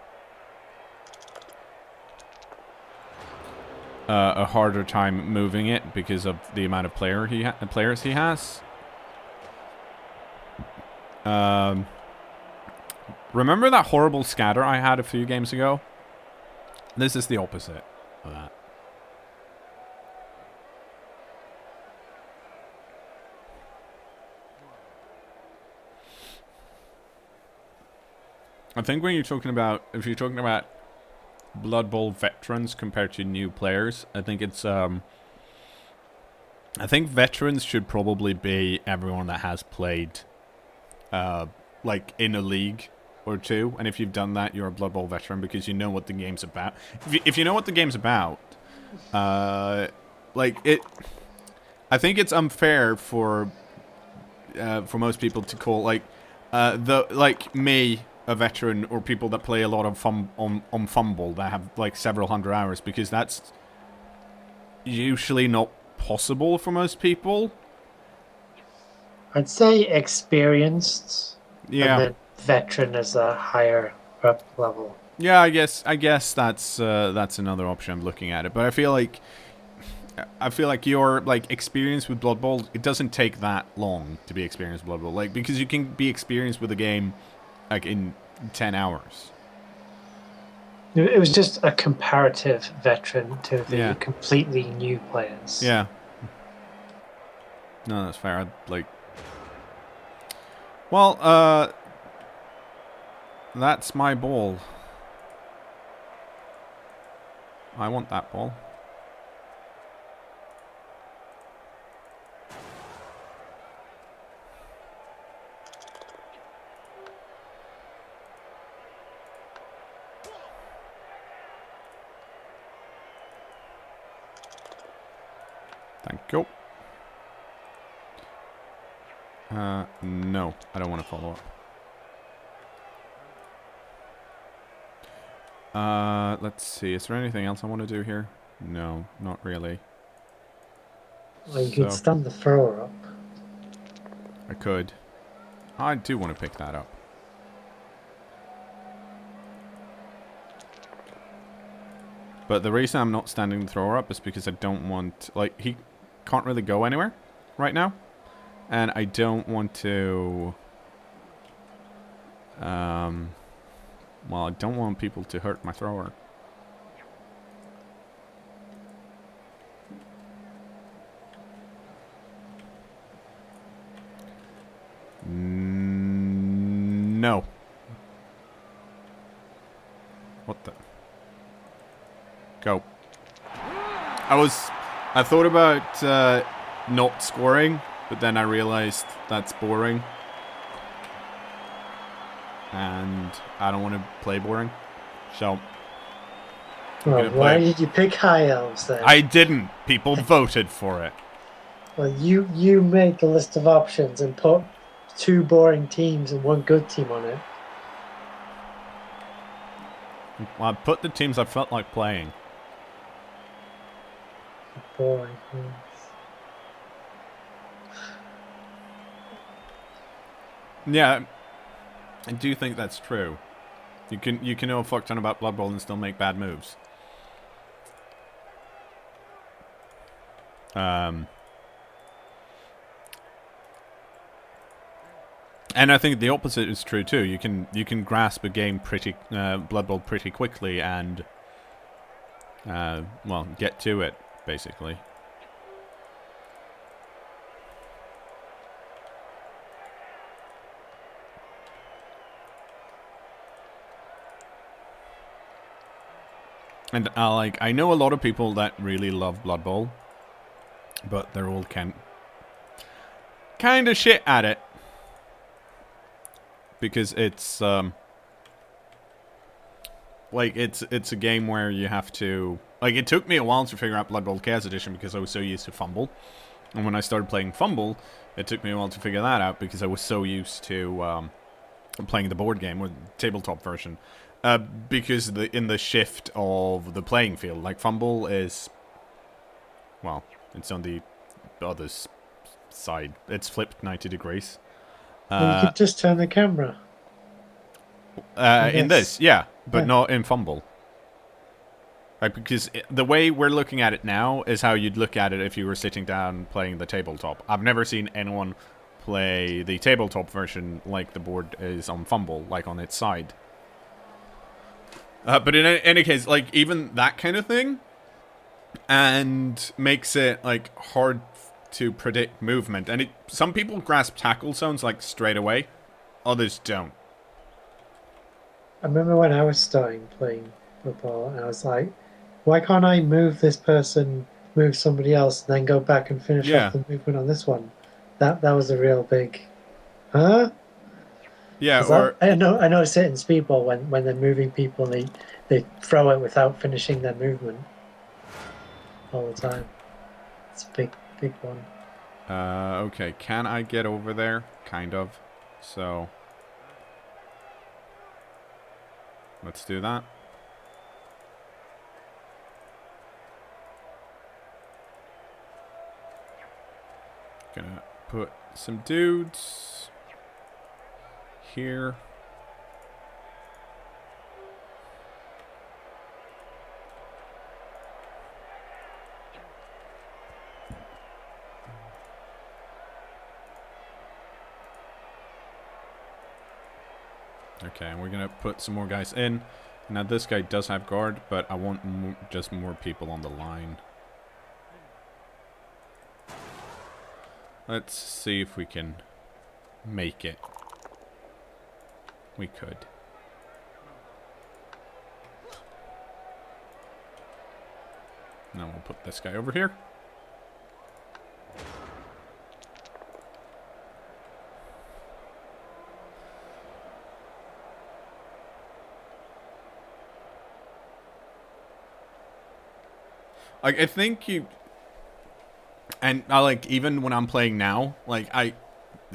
a harder time moving it because of the amount of players he has. Remember that horrible scatter I had a few games ago? This is the opposite of that. I think when you're talking about, if you're talking about Blood Bowl veterans compared to new players, I think it's, I think veterans should probably be everyone that has played, like, in a league or two. And if you've done that, you're a Blood Bowl veteran because you know what the game's about. If you know what the game's about, like, I think it's unfair for most people to call, like, like me, a veteran, or people that play a lot of on Fumble that have like several hundred hours, because that's usually not possible for most people. I'd say experienced. Yeah. And then veteran is a higher up level. Yeah, I guess that's another option I'm looking at it, but I feel like your like experience with Blood Bowl, it doesn't take that long to be experienced with Blood Bowl, like, because you can be experienced with a game like in 10 hours. It was just a comparative veteran to the completely new players. Yeah. No, that's fair. I'd like... Well, that's my ball. I want that ball. Thank you. No, I don't want to follow up. Let's see. Is there anything else I want to do here? No, not really. Well, you could stand the thrower up. I could. I do want to pick that up. But the reason I'm not standing the thrower up is because I don't want... Like, he can't really go anywhere right now. And I don't want to... well, I don't want people to hurt my thrower. No. What the... Go. I thought about not scoring, but then I realized that's boring. And I don't want to play boring. So... Well, why did you pick High Elves then? I didn't. People voted for it. Well, you made the list of options and put 2 boring teams and 1 good team on it. Well, I put the teams I felt like playing. Boring. Yeah, I do think that's true. You can know a fuck ton about Blood Bowl and still make bad moves. And I think the opposite is true too. You can grasp a game Blood Bowl pretty quickly and well, get to it basically. And I know a lot of people that really love Blood Bowl, but they're all kind of shit at it. Because it's like it's a game where you have to, like, it took me a while to figure out Blood Bowl Chaos Edition because I was so used to Fumble, and when I started playing Fumble, it took me a while to figure that out because I was so used to playing the board game or tabletop version. Because in the shift of the playing field, like Fumble is, well, it's on the other side. It's flipped 90 degrees. You could just turn the camera. In this, yeah, but not in Fumble. Right, because the way we're looking at it now is how you'd look at it if you were sitting down playing the tabletop. I've never seen anyone play the tabletop version like the board is on Fumble, like on its side. But in any case, like, even that kind of thing, and makes it, like, hard to predict movement. And some people grasp tackle zones, like, straight away. Others don't. I remember when I was starting playing football, and I was like, why can't I move this person, move somebody else, and then go back and finish off the movement on this one? That was a real big... Huh? Yeah, or... I notice it in Speedball when they're moving people, and they throw it without finishing their movement all the time. It's a big one. Okay, can I get over there? Kind of. So... let's do that. Gonna put some dudes here. Okay, and we're gonna put some more guys in. Now this guy does have guard, but I want just more people on the line. Let's see if we can make it. We could. Now we'll put this guy over here. Like, I think you... and I like, even when I'm playing now, like,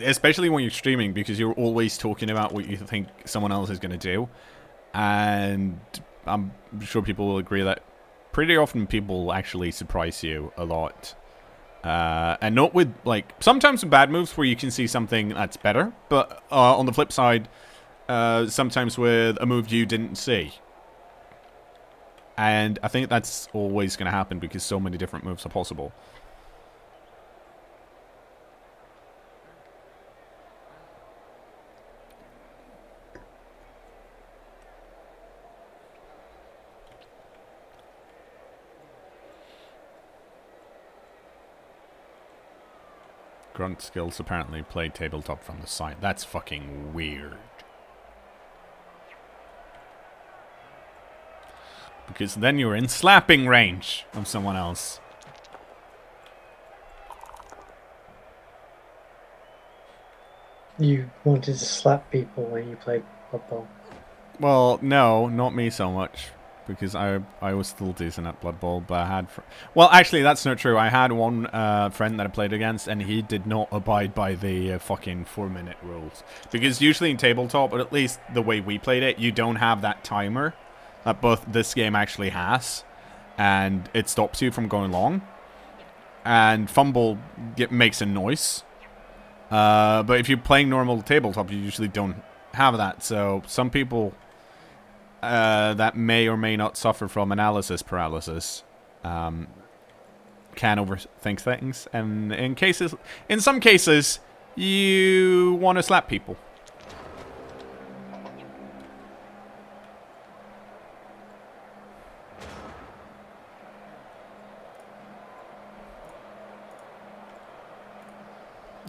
especially when you're streaming, because you're always talking about what you think someone else is going to do. And I'm sure people will agree that pretty often people actually surprise you a lot. And not with, like, sometimes with bad moves where you can see something that's better, but on the flip side, sometimes with a move you didn't see. And I think that's always going to happen because so many different moves are possible. Grunt skills apparently play tabletop from the side. That's fucking weird. Because then you're in slapping range of someone else. You wanted to slap people when you played football. Well, no, not me so much. Because I was still decent at Blood Bowl, but I had... Well, actually, that's not true. I had one friend that I played against, and he did not abide by the fucking 4-minute rules. Because usually in tabletop, or at least the way we played it, you don't have that timer that both this game actually has, and it stops you from going long. And fumble makes a noise. But if you're playing normal tabletop, you usually don't have that. So some people... that may or may not suffer from analysis paralysis can overthink things, and in some cases you want to slap people.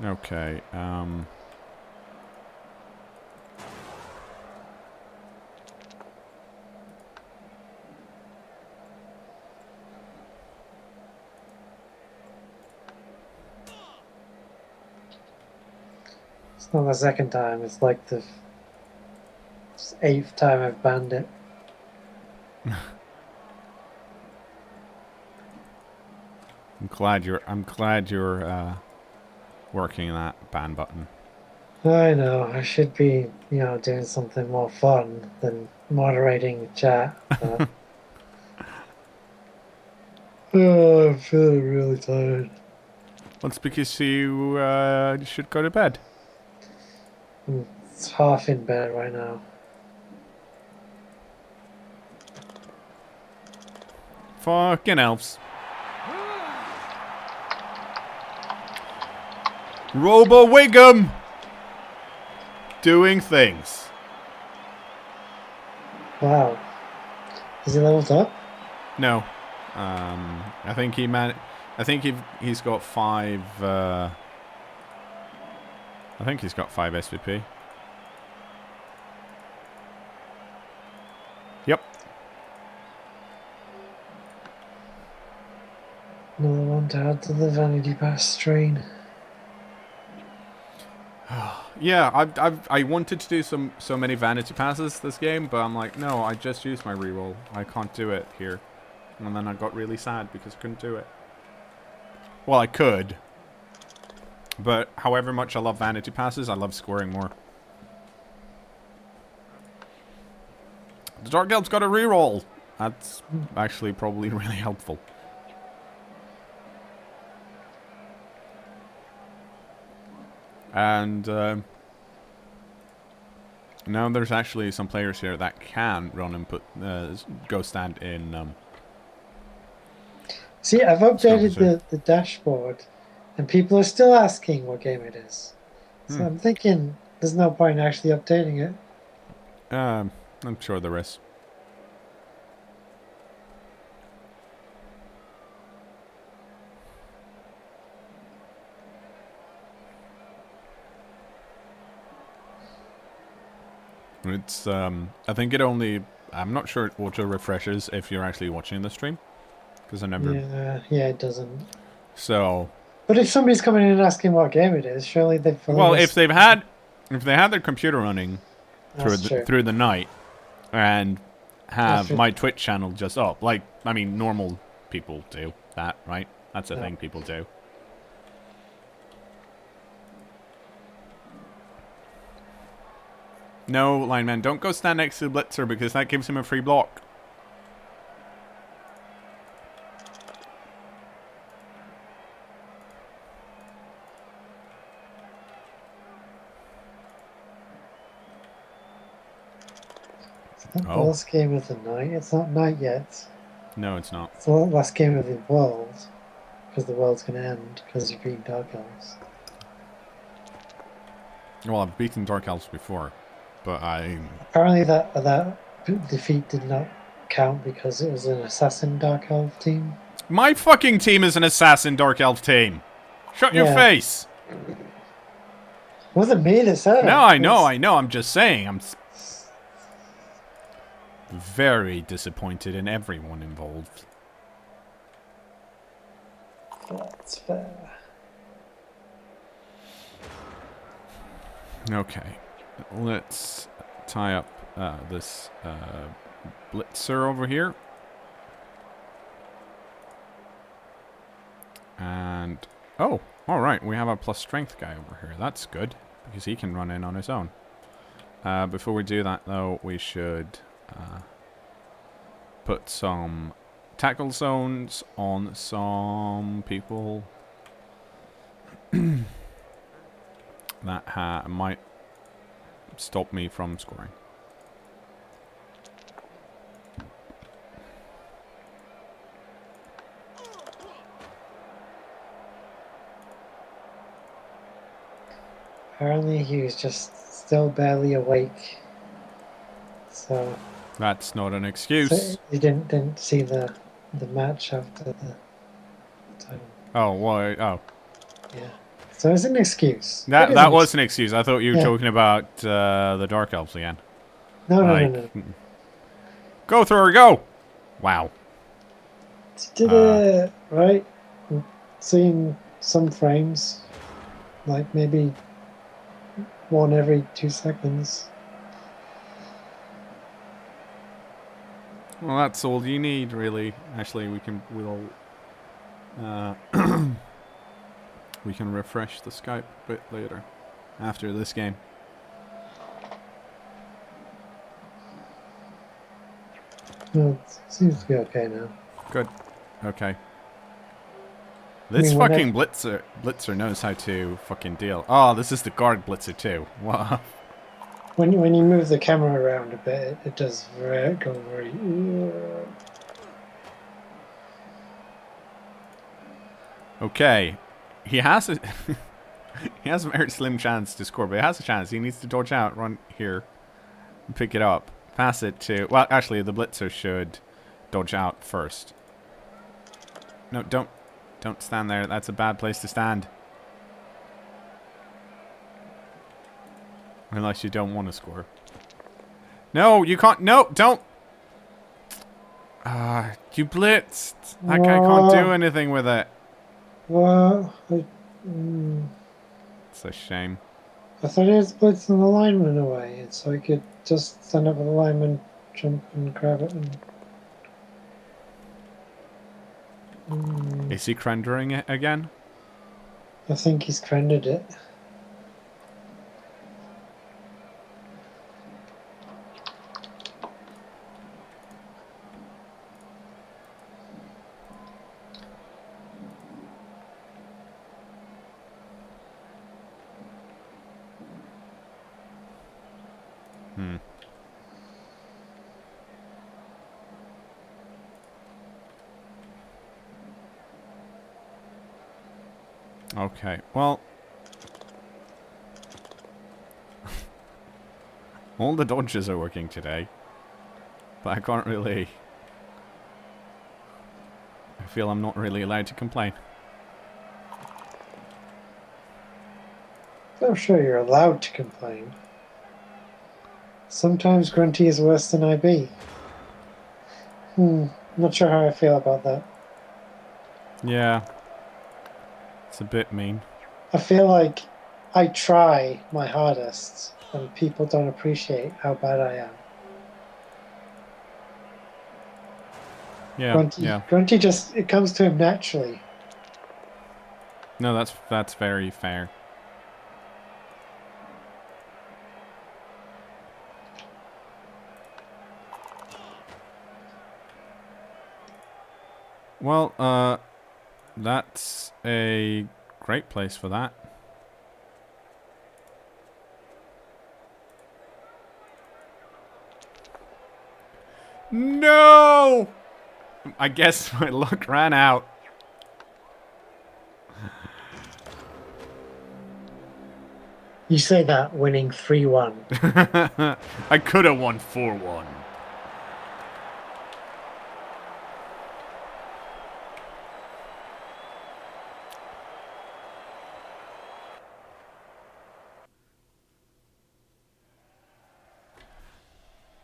Okay, It's not the second time, it's like the 8th time I've banned it. I'm glad you're working that ban button. I know, I should be, doing something more fun than moderating chat. But... oh, I'm feeling really tired. Well, it's because you should go to bed. It's half in bed right now. Fucking elves. Robo-Wiggum! Doing things. Wow. Is he leveled up? No. I think he's got 5... I think he's got 5 SVP. Yep. Another one to add to the Vanity Pass train. Yeah, I wanted to do so many vanity passes this game, but I'm like, no, I just used my reroll. I can't do it here. And then I got really sad because I couldn't do it. Well, I could. But however much I love vanity passes, I love scoring more. The Dark Elves got a reroll. That's actually probably really helpful. And now there's actually some players here that can run and put go stand in. See, I've updated the dashboard, and people are still asking what game it is. So I'm thinking there's no point in actually updating it. I'm sure there is. It's I think it only... I'm not sure it auto refreshes if you're actually watching the stream, because I never... Yeah, it doesn't. So... But if somebody's coming in and asking what game it is, surely they've... Well, if they had their computer running through the night and have my Twitch channel just up, like, I mean, normal people do that, right? That's a thing people do. No, lineman, don't go stand next to the Blitzer because that gives him a free block. The Oh. last game of the night. It's not night yet. No, it's not. It's the last game of the world. Because the world's going to end because you've beaten Dark Elves. Well, I've beaten Dark Elves before, but Apparently that defeat did not count because it was an assassin Dark Elf team. My fucking team is an assassin Dark Elf team. Shut your face. It wasn't me that said it. No, I know. I'm just saying. I'm very disappointed in everyone involved. That's fair. Okay, let's tie up this blitzer over here. And, oh, alright, we have a plus strength guy over here. That's good, because he can run in on his own. Before we do that, though, we should put some tackle zones on some people. That might stop me from scoring. Apparently he was just still barely awake. So that's not an excuse. So you didn't see the match after the time. Oh, why? Oh. Yeah. So it's an excuse. That was an excuse. I thought you were talking about the Dark Elves again. No. Go, Thor, go! Wow. Did it right? Seeing some frames, like maybe one every 2 seconds. Well, that's all you need, really. Actually, we'll we can refresh the Skype a bit later, after this game. No, it seems to be okay now. Good. Okay. This fucking blitzer knows how to fucking deal. Oh, this is the guard blitzer too. Wow. When you move the camera around a bit, it does go very. Okay, he has a he has a very slim chance to score, but he has a chance. He needs to dodge out, run here, and pick it up, pass it to. Well, actually, the blitzer should dodge out first. No, don't stand there. That's a bad place to stand. Unless you don't want to score. No, you can't. No, don't. You blitzed. That guy can't do anything with it. Well, It's a shame. I thought it was blitzing the lineman away, so I could just stand up with the lineman, jump and grab it. Is he rendering it again? I think he's rendered it. Okay, well, all the dodges are working today, but I can't really. I feel I'm not really allowed to complain. I'm sure you're allowed to complain. Sometimes Grunty is worse than IB. Not sure how I feel about that. Yeah. It's a bit mean. I feel like I try my hardest and people don't appreciate how bad I am. Yeah, Grunty just, it comes to him naturally. No, that's very fair. Well, that's a great place for that. No! I guess my luck ran out. You say that winning 3-1. I could have won 4-1.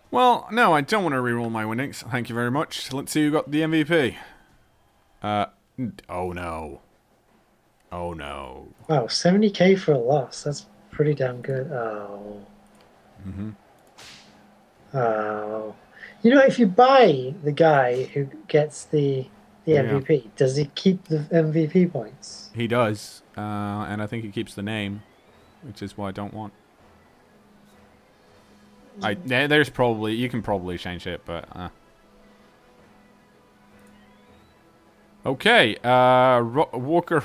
Well, no, I don't want to reroll my winnings. Thank you very much. Let's see who got the MVP. Oh no. Oh no. Wow, 70k for a loss. That's pretty damn good. Oh. Oh. You know, if you buy the guy who gets the MVP, does he keep the MVP points? He does. And I think he keeps the name, which is what I don't want. There's probably, you can probably change it, but okay, Walker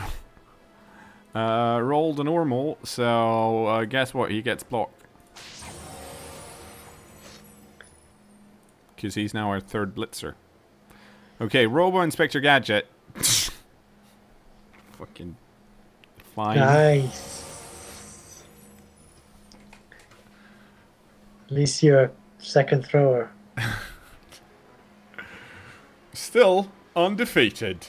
rolled a normal, so guess what? He gets blocked. Because he's now our third blitzer. Okay, Robo Inspector Gadget. Fucking fine. Nice. At least you're a second thrower. Still undefeated.